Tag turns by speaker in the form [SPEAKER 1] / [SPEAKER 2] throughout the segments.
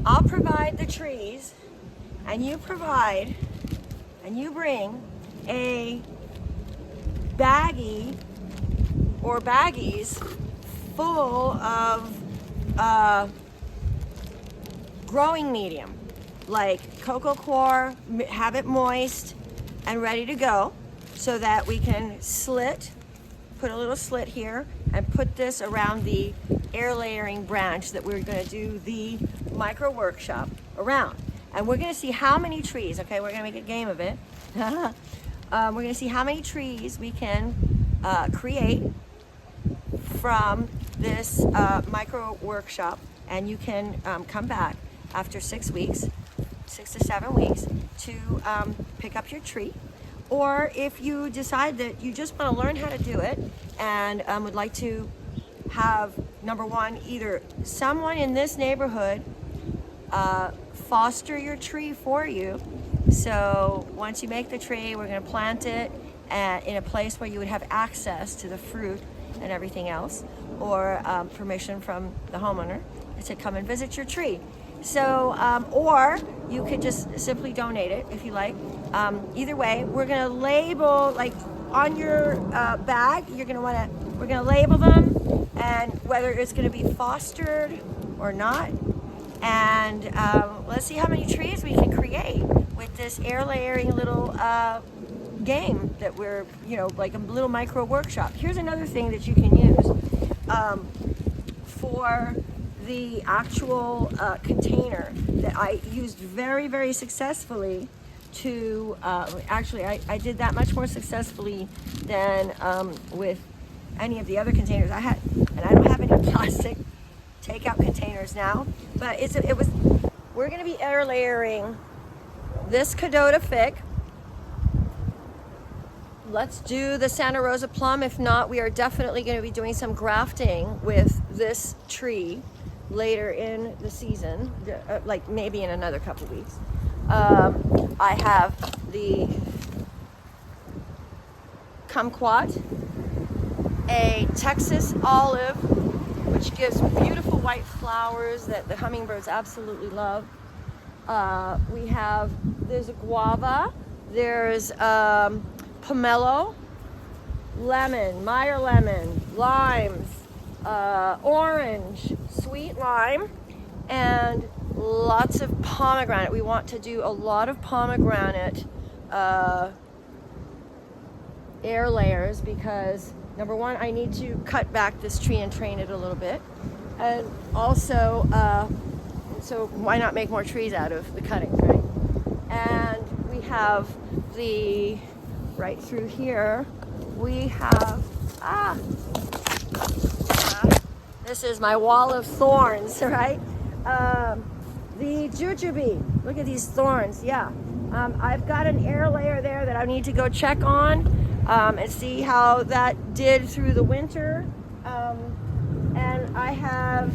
[SPEAKER 1] I'll provide the trees, and you bring a baggie or baggies full of growing medium, like cocoa coir, have it moist and ready to go, so that we can put a little slit here and put this around the air layering branch that we're going to do the micro workshop around. And we're going to see how many trees, okay, we're going to make a game of it. We're going to see how many trees we can create from this micro workshop, and you can come back after 6 weeks, 6 to 7 weeks, to pick up your tree. Or if you decide that you just want to learn how to do it and would like to have, number one, either someone in this neighborhood foster your tree for you. So once you make the tree, we're going to plant it in a place where you would have access to the fruit and everything else, or permission from the homeowner to come and visit your tree. So, or you could just simply donate it if you like. Either way, we're going to label, like on your bag, we're going to label them, and whether it's going to be fostered or not. And let's see how many trees we can create with this air layering little game that we're, like a little micro workshop. Here's another thing that you can use for the actual container that I used very, very successfully to, actually I did that much more successfully than with any of the other containers I had. And I don't have any plastic takeout containers now, but we're going to be air layering this Cadota Fig. Let's do the Santa Rosa Plum. If not, we are definitely going to be doing some grafting with this tree later in the season, like maybe in another couple weeks. I have the kumquat, a Texas olive, which gives beautiful white flowers that the hummingbirds absolutely love. There's a guava, there's pomelo, lemon, Meyer lemon, limes, orange, sweet lime, and lots of pomegranate. We want to do a lot of pomegranate air layers because, number one, I need to cut back this tree and train it a little bit. And also, so why not make more trees out of the cuttings, right? And we have right through here, we have, this is my wall of thorns, right? The jujube, look at these thorns, yeah. I've got an air layer there that I need to go check on and see how that did through the winter. And I have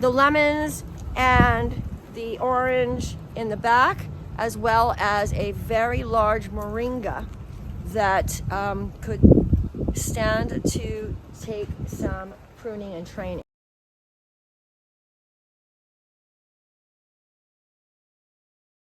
[SPEAKER 1] the lemons and the orange in the back, as well as a very large moringa that could stand to take some pruning and training.